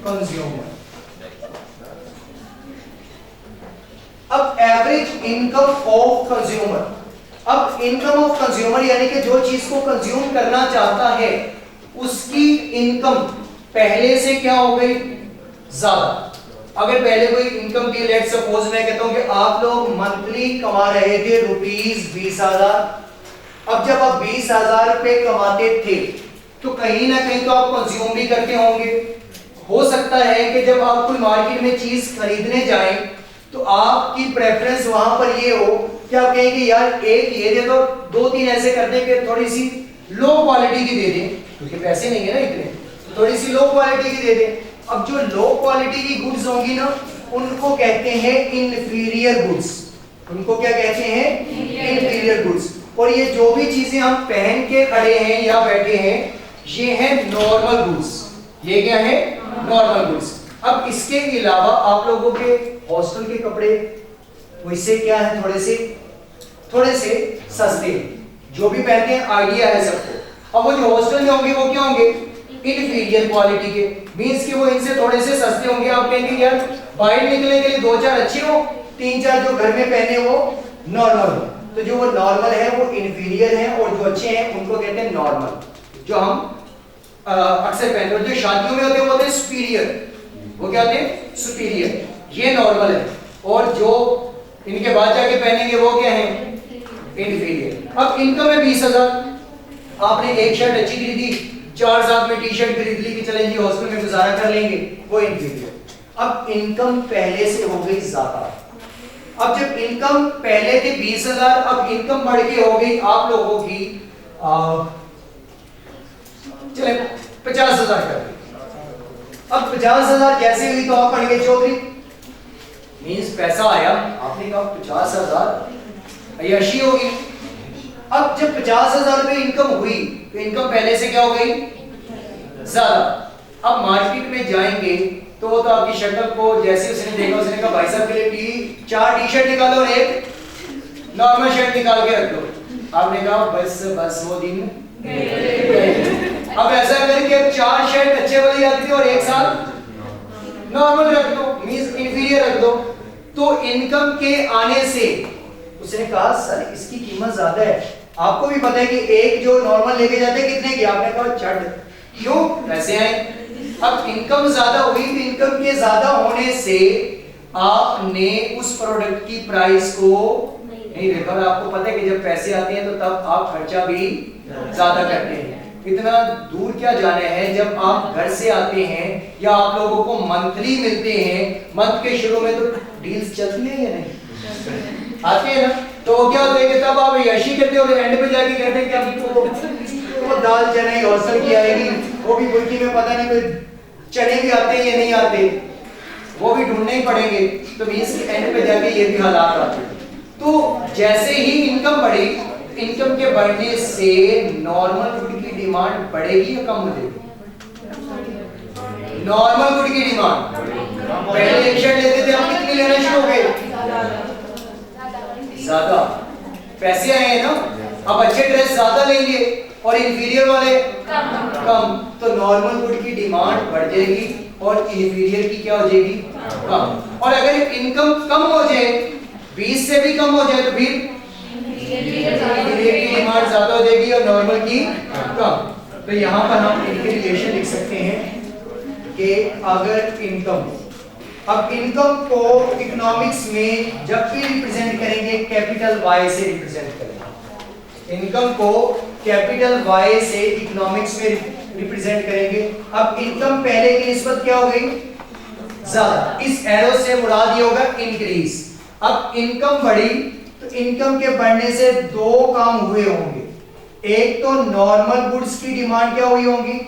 Consumer. अब average income of consumer, अब income of consumer यानी कि जो चीज को कंज्यूम करना चाहता है उसकी इनकम पहले से क्या हो गई, ज्यादा। अगर पहले कोई इनकम थी, लेट्स सपोज मैं कहता हूं कि आप लोग मंथली कमा रहे थे ₹20,000, अब जब आप 20,000 रुपए कमाते थे तो कहीं ना कहीं तो आप कंज्यूम भी करते होंगे। हो सकता है कि जब आप कोई मार्केट में चीज खरीदने जाएं तो आपकी प्रेफरेंस वहां पर ये हो कि आप कहें कि यार एक ये दे दो, 2-3 ऐसे कर दें कि थोड़ी सी लो क्वालिटी की दे दें, क्योंकि पैसे नहीं है ना इतने, तो थोड़ी सी लो क्वालिटी की दे दें। अब जो लो क्वालिटी की गुड्स होंगी ना, उनको कहते हैं इंफीरियर गुड्स। उनको क्या कहते हैं, इंफीरियर गुड्स। और ये जो भी चीजें हम पहन के खड़े हैं या बैठे हैं, ये है नॉर्मल गुड्स। ये क्या है, नॉर्मल गुड्स। अब इसके अलावा आप लोगों के हॉस्टल के कपड़े वैसे क्या है, थोड़े से सस्ते, जो भी पहनते हैं आइडिया है सबको। अब वो जो हॉस्टल में होंगे वो क्या होंगे, इंफीरियर क्वालिटी के, मींस कि वो इनसे थोड़े से सस्ते होंगे। आप कहेंगे यार बाहर निकलने के लिए 2-4 अच्छे हो, 3-4 जो घर में पहने वो नॉर्मल हो। तो जो वो नॉर्मल है वो इंफीरियर है, और जो अच्छे हैं उनको कहते हैं नॉर्मल, जो हम अक्सर पहनते हैं। जो शादियों में होते हैं वो होते हैं सुपीरियर, वो क्या होते हैं, सुपीरियर। ये नॉर्मल है, और जो इनके बाद जाके पहनेंगे वो क्या है, इंफीरियर। अब इनकम है 20,000, आपने एक शर्ट अच्छी खरीदी, 4 साथ में टी शर्ट खरीद ली कि चलें जी हॉस्टल में गुजारा कर लेंगे, वो इंफीरियर। अब इनकम पहले से हो गई ज्यादा। अब जब इनकम पहले थी 20,000, अब इनकम बढ़ के हो गई आप लोगों की चले 50,000 कर दी। अब 50,000 कैसे हुई, तो आप पढ़ेंगे चौधरी, मींस पैसा आया, आपने कहा 50,000 अय्याशी होगी। अब जब 50,000 रुपए इनकम हुई तो इनकम पहले से क्या हो गई, ज्यादा। अब मार्केट में जाएंगे तो वो तो आपकी शक्ल को जैसे उसने देखा, उसने कहा भाई साहब के लिए 4 टी शर्ट निकालो और एक नॉर्मल शर्ट निकाल के रख दो। आपने कहा बस वो दिन। अब ऐसा करके 4 शर्ट अच्छे वाली रख दो और एक साथ नॉर्मल रख दो, मींस इंफीरियर रख दो। तो इनकम के आने से उसने कहा सर इसकी कीमत ज्यादा है। आपको भी पता है कि एक जो नॉर्मल लेके जाते हैं कितने की, आपने कहा चढ़, क्यों, पैसे आए। अब इनकम ज्यादा हुई, तो इनकम के ज्यादा होने से आपने उस प्रोडक्ट की प्राइस को नहीं देखा। और आपको पता है कि जब पैसे आते हैं तो तब आप खर्चा भी ज्यादा करते हैं। इतना दूर क्या जाना है, जब आप घर से आते हैं या आप लोगों को मंथली मिलते हैं, मंथ के शुरू में तो डील्स चलती है या नहीं, आते हैं ना, तो क्या होता है कि तब आप यशी करते हो और एंड पे जाके कहते हैं कि अब तो दाल चने हॉस्टल की आएगी, वो भी बुल्की में पता नहीं कोई चने भी आते हैं या नहीं आते, वो भी ढूंढने ही पड़ेंगे। तो मींस एंड पे जाके ये भी हालात आते हैं। तो जैसे ही इनकम बढ़ी, इनकम के बढ़ने से नॉर्मल गुड की डिमांड बढ़ेगी या कम हो जाएगी, नॉर्मल गुड की डिमांड। पहले एक शर्ट लेते थे, हम कितनी लेना शुरू हो गए, ज्यादा। पैसे आए हैं ना, अब अच्छे ड्रेस ज्यादा लेंगे और इंफीरियर वाले कम। तो नॉर्मल गुड की डिमांड बढ़ जाएगी और इंफीरियर की क्या हो जाएगी, कम। और अगर इनकम कम हो जाए, 20 से भी कम हो जाए, तो फिर इंफीरियर की डिमांड ज्यादा हो जाएगी और नॉर्मल की कम। तो यहाँ पर हम इनके रिलेशन लिख सकते हैं कि अगर इनकम, अब इनकम को इकोनॉमिक्स में जब भी रिप्रेजेंट करेंगे कैपिटल Y से रिप्रेजेंट करेंगे। इनकम को कैपिटल Y से इकोनॉमिक्स में रिप्रेजेंट करेंगे। अब इनकम पहले की निस्बत क्या हो गई, ज्यादा। इस एरो से मुराद ये होगा इंक्रीज। अब इनकम बढ़ी तो इनकम के बढ़ने से 2 काम हुए होंगे। एक तो नॉर्मल गुड्स की डिमांड क्या हुई होगी,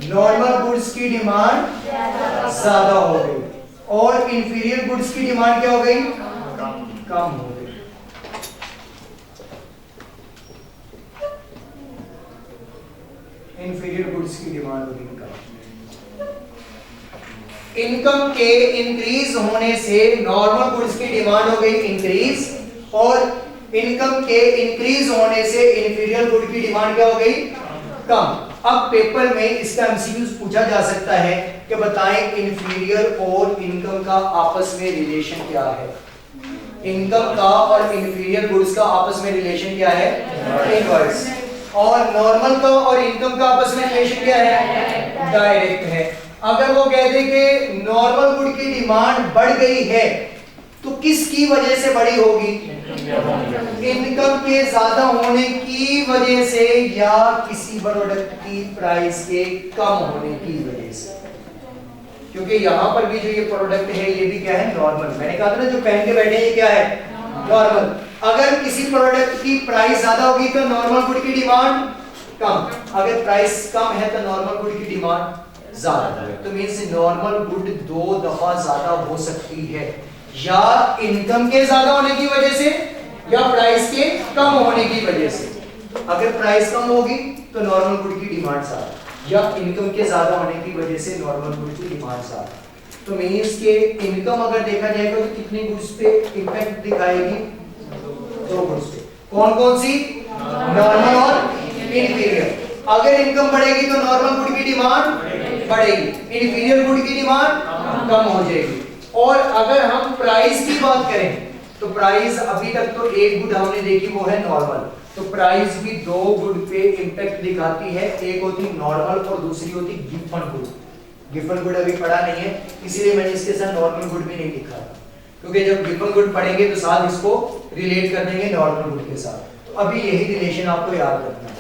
नॉर्मल गुड्स की डिमांड ज्यादा हो गई, और इंफीरियर गुड्स की डिमांड क्या हो गई, कम हो गई। इंफीरियर गुड्स की डिमांड हो गई कम। इनकम के इंक्रीज होने से नॉर्मल गुड्स की डिमांड हो गई इंक्रीज, और इनकम के इंक्रीज होने से इंफीरियर गुड की डिमांड क्या हो गई, कम। अब पेपर में इसका एमसीक्यूज पूछा जा सकता है कि बताएं इंफीरियर और इनकम का आपस में रिलेशन क्या है। इनकम का और इंफीरियर गुड्स का आपस में रिलेशन क्या है? इनवर्स। और नॉर्मल का और इनकम का आपस में रिलेशन क्या है? डायरेक्ट है। अगर वो कहते कि नॉर्मल गुड की डिमांड बढ़ गई है तो किसकी वजह से बढ़ी होगी? इनकम के ज्यादा होने की वजह से या किसी प्रोडक्ट की प्राइस के कम होने की वजह से। क्योंकि यहां पर भी जो ये प्रोडक्ट है ये भी क्या है? नॉर्मल। मैंने कहा था ना जो पहन के बैठे हैं ये क्या है? नॉर्मल। अगर किसी प्रोडक्ट की प्राइस ज्यादा होगी तो नॉर्मल गुड की डिमांड कम, अगर प्राइस कम है तो नॉर्मल गुड की डिमांड ज्यादा। तो मींस नॉर्मल गुड 2 दफा ज्यादा हो सकती है, या इनकम के ज्यादा होने की वजह से या प्राइस के कम होने की वजह से। अगर प्राइस कम होगी तो नॉर्मल गुड की डिमांड ज्यादा, या इनकम के ज्यादा होने की वजह से नॉर्मल गुड की डिमांड ज्यादा। तो मींस के इनकम अगर देखा जाएगा तो कितनी गुड्स पे इंपैक्ट दिखाएगी? 2 गुड्स पे। कौन कौन सी? नॉर्मल और इंफीरियर। अगर इनकम बढ़ेगी तो नॉर्मल गुड की डिमांड बढ़ेगी, इंफीरियर गुड की डिमांड कम हो जाएगी। और अगर हम प्राइस की बात करें तो प्राइस अभी तक तो एक गुड हमने देखी वो है नॉर्मल, तो प्राइस भी 2 गुड पे इंपैक्ट दिखाती है। एक होती नॉर्मल और दूसरी होती गिवन गुड। गिवन गुड अभी पढ़ा नहीं है इसीलिए मैंने इसके साथ नॉर्मल गुड भी नहीं लिखा, क्योंकि जब गिवन गुड पढ़ेंगे तो साथ इसको रिलेट कर देंगे नॉर्मल गुड के साथ। तो अभी यही रिलेशन आपको याद रखना है।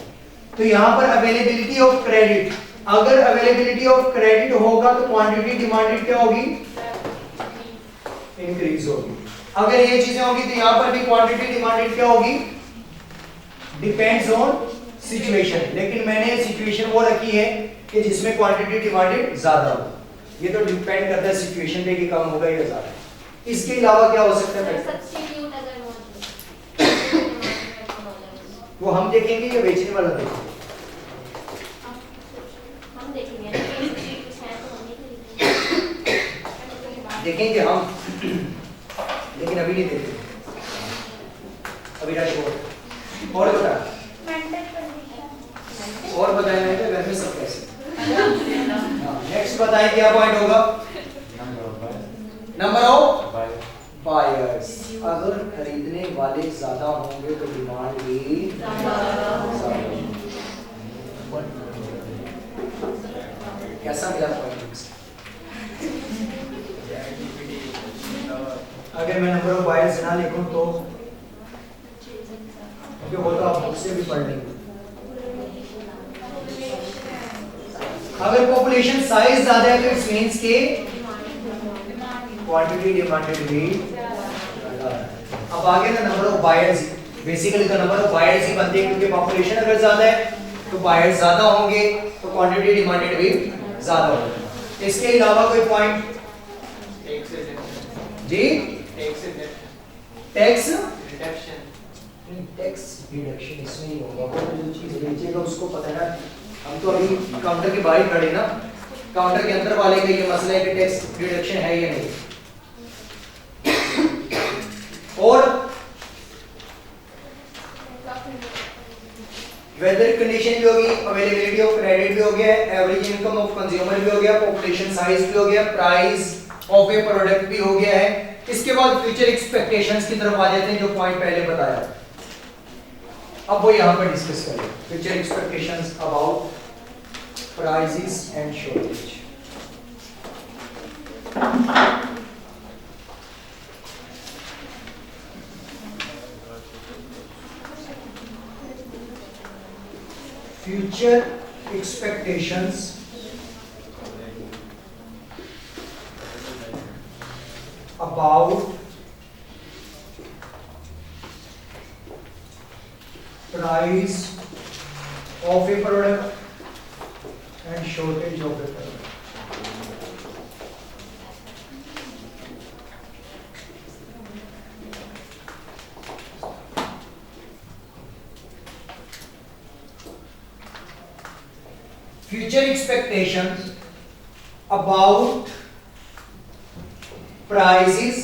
तो यहाँ पर अवेलेबिलिटी ऑफ क्रेडिट, अगर अवेलेबिलिटी ऑफ क्रेडिट होगा तो क्वांटिटी डिमांडेड क्या होगी? इंक्रीज होगी। अगर ये चीजें होगी तो यहाँ पर भी क्वांटिटी डिमांडेड क्या होगी? Depends on situation. लेकिन मैंने सिचुएशन वो रखी है कि जिसमें क्वांटिटी डिमांडेड ज्यादा हो। ये तो डिपेंड करता है सिचुएशन पे कि कम होगा या ज्यादा। इसके अलावा क्या हो सकता है? सब्स्टिट्यूट अगर वो हम देखेंगे या बेचने वाला देखेंगे? हम देखेंगे कुछ है तो हम देखेंगे हम, लेकिन अभी नहीं देखेंगे, अभी रश हो। और बता, और बताएं मेरे घर में सब कैसे? नेक्स्ट बताएं क्या पॉइंट होगा? Number of buyers. अगर खरीदने वाले ज्यादा होंगे तो डिमांड भी ज्यादा होगी। कैसा मिला पॉइंट? अगर मैं नंबर ऑफ बायर्स ना लिखूं तो क्योंकि वो तो आप बुक से भी पढ़ लेंगे। अगर पॉपुलेशन साइज ज्यादा है तो इट मींस के क्वांटिटी डिमांडेड भी ज्यादा है। अब आगे ना नंबर ऑफ बायर्स, बेसिकली तो नंबर ऑफ बायर्स ही बनते हैं क्योंकि पॉपुलेशन अगर ज्यादा है तो बायर्स ज्यादा होंगे तो क्वांटिटी डिमांडेड भी ज्यादा होगी। इसके अलावा कोई पॉइंट? जी टैक्स रिडक्शन, टैक्स रिडक्शन इसमें ही होगा। वो जो चीज बेचेगा उसको पता है ना, हम तो अभी काउंटर के बाहर खड़े ना, काउंटर के अंदर वाले का ये मसला है कि टैक्स रिडक्शन है या नहीं। और वेदर कंडीशन भी होगी, अवेलेबिलिटी ऑफ क्रेडिट भी हो गया, एवरेज इनकम ऑफ कंज्यूमर भी हो गया, पॉपुलेशन साइज भी हो गया, प्राइस ऑफ ए प्रोडक्ट भी हो गया है। इसके बाद फ्यूचर एक्सपेक्टेशंस की तरफ आ जाते हैं जो पॉइंट पहले बताया। अब वो यहां पर डिस्कस करें future expectations about prices and shortage. Future expectations about price of a product and shortage of a product. Future expectations about prices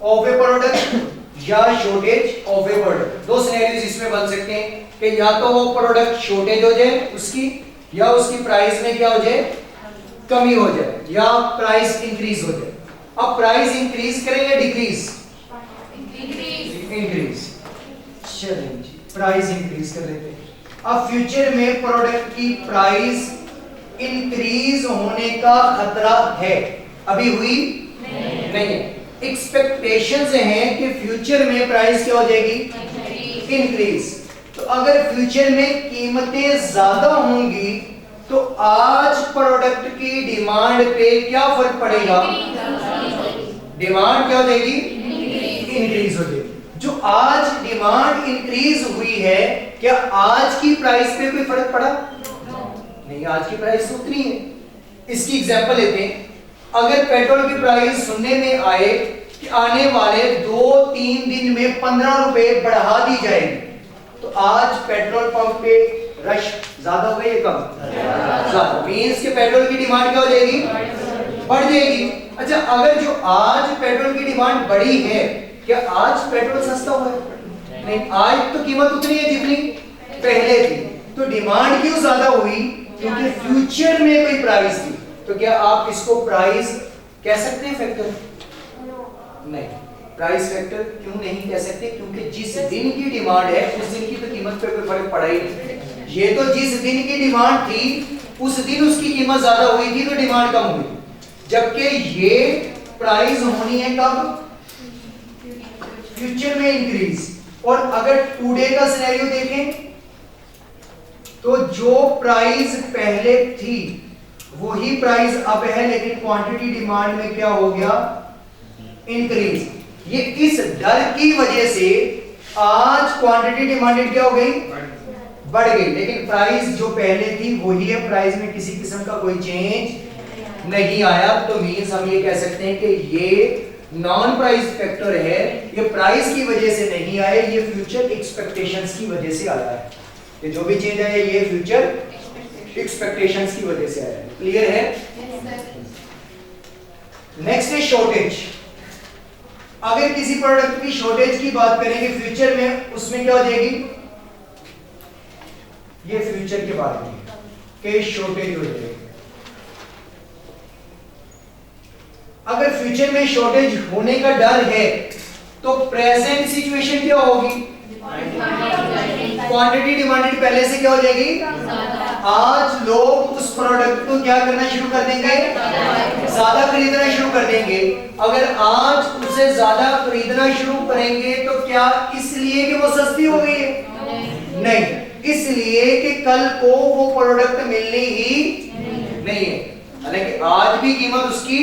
of A product या शॉर्टेज ऑफ ए प्रोडक्ट। दो scenarios इसमें बन सकते हैं कि या तो वो प्रोडक्ट शॉर्टेज हो जाए उसकी, या उसकी प्राइस में क्या हो जाए, कमी हो जाए, या प्राइस इंक्रीज हो जाए। अब प्राइस इंक्रीज करें या डिक्रीज, इंक्रीज। चलें जी, प्राइस इंक्रीज कर लेते हैं। अब फ्यूचर में प्रोडक्ट की प्राइस इंक्रीज होने का खतरा है, अभी हुई नहीं है। एक्सपेक्टेशंस हैं कि फ्यूचर में प्राइस क्या हो जाएगी, इंक्रीज। तो अगर फ्यूचर में कीमतें ज्यादा होंगी तो आज प्रोडक्ट की डिमांड पे क्या फर्क पड़ेगा, डिमांड क्या हो जाएगी, इंक्रीज हो जाएगी। जो आज डिमांड इंक्रीज हुई है, क्या आज की प्राइस पे कोई फर्क पड़ा, नहीं, आज की प्राइस उतनी है। इसकी एग्जांपल लेते हैं। अगर पेट्रोल की प्राइस सुनने में आए कि आने वाले 2-3 दिन में 15 रुपए बढ़ा दी जाएगी, तो आज पेट्रोल पंप पे रश ज्यादा हो गई, कम ज्यादा, मींस के पेट्रोल की डिमांड क्या हो जाएगी, बढ़ जाएगी। अच्छा, अगर जो आज पेट्रोल की डिमांड बढ़ी है, क्या आज पेट्रोल सस्ता हुआ है, नहीं, आज तो कीमत उतनी है जितनी पहले थी। तो डिमांड क्यों ज्यादा हुई, क्योंकि फ्यूचर में कोई प्राइस थी। तो क्या आप इसको प्राइस कह सकते हैं फैक्टर, नहीं, प्राइस फैक्टर क्यों नहीं कह सकते, क्योंकि जिस दिन की डिमांड है उस दिन की तो कीमत पे कोई फर्क पड़ा ही नहीं। ये तो जिस दिन की डिमांड थी उस दिन उसकी कीमत ज्यादा हुई थी तो डिमांड कम हुई, जबकि ये प्राइस होनी है कब, फ्यूचर में इंक्रीज। और अगर टुडे का सिनेरियो देखें तो जो प्राइस पहले थी वही प्राइस अब है, लेकिन क्वांटिटी डिमांड में क्या हो गया, इंक्रीज। ये इस डर की वजह से आज क्वांटिटी डिमांडेड क्या हो गई, बढ़ गई, लेकिन प्राइस जो पहले थी वही है, प्राइस में किसी किस्म का कोई चेंज नहीं आया। तो मींस हम ये कह सकते हैं कि ये नॉन प्राइस फैक्टर है, ये प्राइस की वजह से नहीं आया, ये फ्यूचर एक्सपेक्टेशंस की वजह से आया है। ये जो भी चेंज आया ये फ्यूचर एक्सपेक्टेशंस की वजह से आया है। क्लियर है? नेक्स्ट है शॉर्टेज। अगर किसी प्रोडक्ट की शॉर्टेज की बात करेंगे फ्यूचर में, उसमें क्या हो जाएगी, ये फ्यूचर के बारे में कि शॉर्टेज हो जाएगी। अगर फ्यूचर में शॉर्टेज होने का डर है तो प्रेजेंट सिचुएशन क्या होगी, क्वांटिटी डिमांडेड पहले से क्या हो जाएगी, आज लोग उस प्रोडक्ट को क्या करना शुरू कर देंगे, ज्यादा खरीदना शुरू कर देंगे। अगर आज उसे ज्यादा खरीदना शुरू करेंगे तो क्या इसलिए कि वो सस्ती हो गई है, नहीं, इसलिए कि कल को वो प्रोडक्ट मिलनी ही नहीं है, हालांकि आज भी कीमत उसकी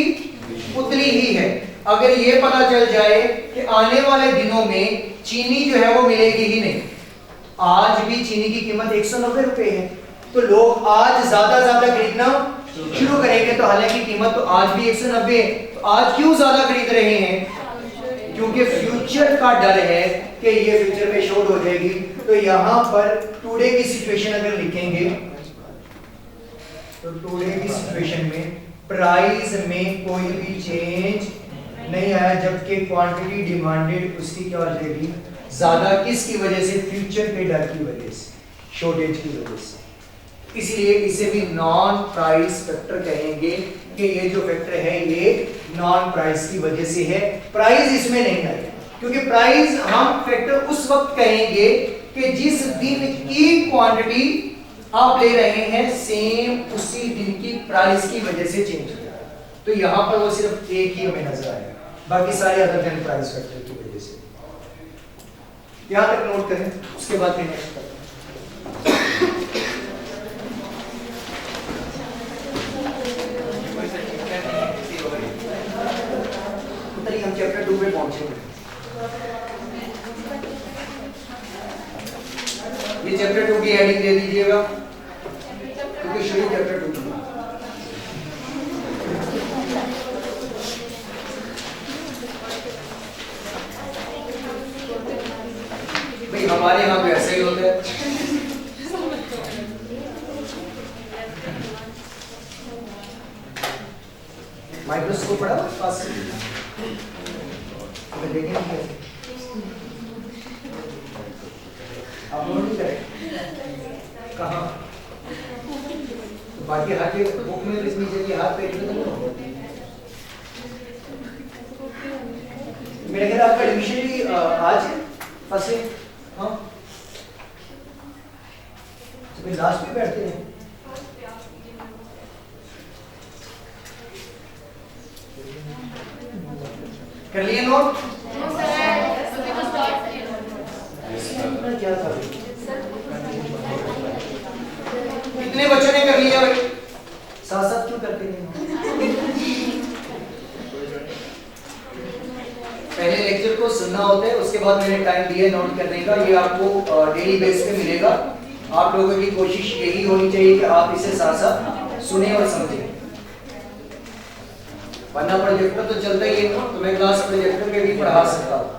उतनी ही है। अगर ये पता चल जाए कि आने वाले दिनों में चीनी जो है वो मिलेगी ही नहीं, आज भी चीनी की कीमत 190 रुपए है, तो लोग आज ज्यादा खरीदना शुरू करेंगे। तो हालांकि कीमत तो आज भी 190 है, तो आज क्यों ज्यादा खरीद रहे हैं, क्योंकि फ्यूचर का डर है कि ये फ्यूचर में शॉर्ट हो जाएगी। तो यहां पर टुडे की सिचुएशन अगर लिखेंगे तो टुडे की सिचुएशन में प्राइस में कोई भी चेंज नहीं आया, जबकि क्वांटिटी डिमांडेड उसकी क्या हो जाएगी, ज्यादा। किसकी वजह से, फ्यूचर के डर की वजह से, शॉर्टेज की वजह से। इसलिए इसे भी नॉन प्राइस फैक्टर कहेंगे कि ये जो फैक्टर है ये नॉन प्राइस की वजह से है, प्राइस इसमें नहीं आएगा। क्योंकि प्राइस हम फैक्टर उस वक्त कहेंगे कि जिस दिन की क्वांटिटी आप ले रहे हैं सेम उसी दिन की प्राइस की वजह से चेंज हो जाएगा। तो यहां पर वो सिर्फ एक ही हमें नजर आएगा, बाकी सारे अदर देन प्राइस फैक्टर की वजह से। यहां तक नोट करें, उसके बाद फिर नेक्स्ट करते हैं। हम चैप्टर 2 में पहुंचेंगे। ये चैप्टर 2 की हेडिंग दे दीजिएगा, क्योंकि शुरू चैप्टर 2 की। भाई हमारे यहाँ तो ऐसा ही होता है। माइक्रोस्कोप पड़ा पास देखेंगे आप नोट नहीं करें कहाँ बाकी हर के बुक में लिखनी चाहिए, हाथ पेज में तो नहीं होगा। मेरे ख्याल आपका एडमिशन भी आज है फर्स्ट से, हाँ तो फिर लास्ट में बैठते हैं। कर लिए नोट? क्या था कितने बच्चों ने कर लिया भाई? साथ साथ क्यों करते हैं? पहले लेक्चर को सुनना होता है, उसके बाद मैंने टाइम दिया नोट करने का। ये आपको डेली बेस पे मिलेगा। आप लोगों की कोशिश यही होनी चाहिए कि आप इसे साथ साथ सुने और समझें, वरना प्रोजेक्टर तो चलता ही है, तो मैं क्लास प्रोजेक्टर पे भी पढ़ा सकता हूँ।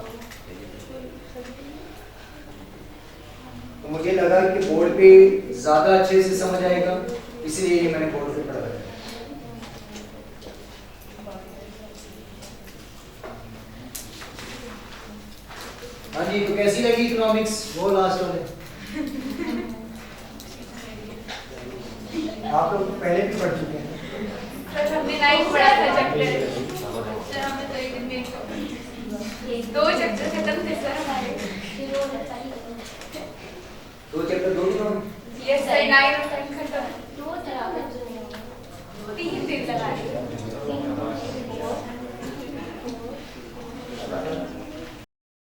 तो मुझे लगा कि बोर्ड पे ज्यादा अच्छे से समझ आएगा, इसलिए ये मैंने बोर्ड पे पढ़ाया। हाँ जी, तो कैसी लगी इकोनॉमिक्स वो लास्ट वाले? आप लोग पहले भी पढ़ चुके हैं। सर हमने 9 पढ़ा था चैप्टर। सर हमने तो एक दिन में 2 चैप्टर खत्म थे सर हमारे। 2 चैप्टर 2 दिनों में? यस सर 9 और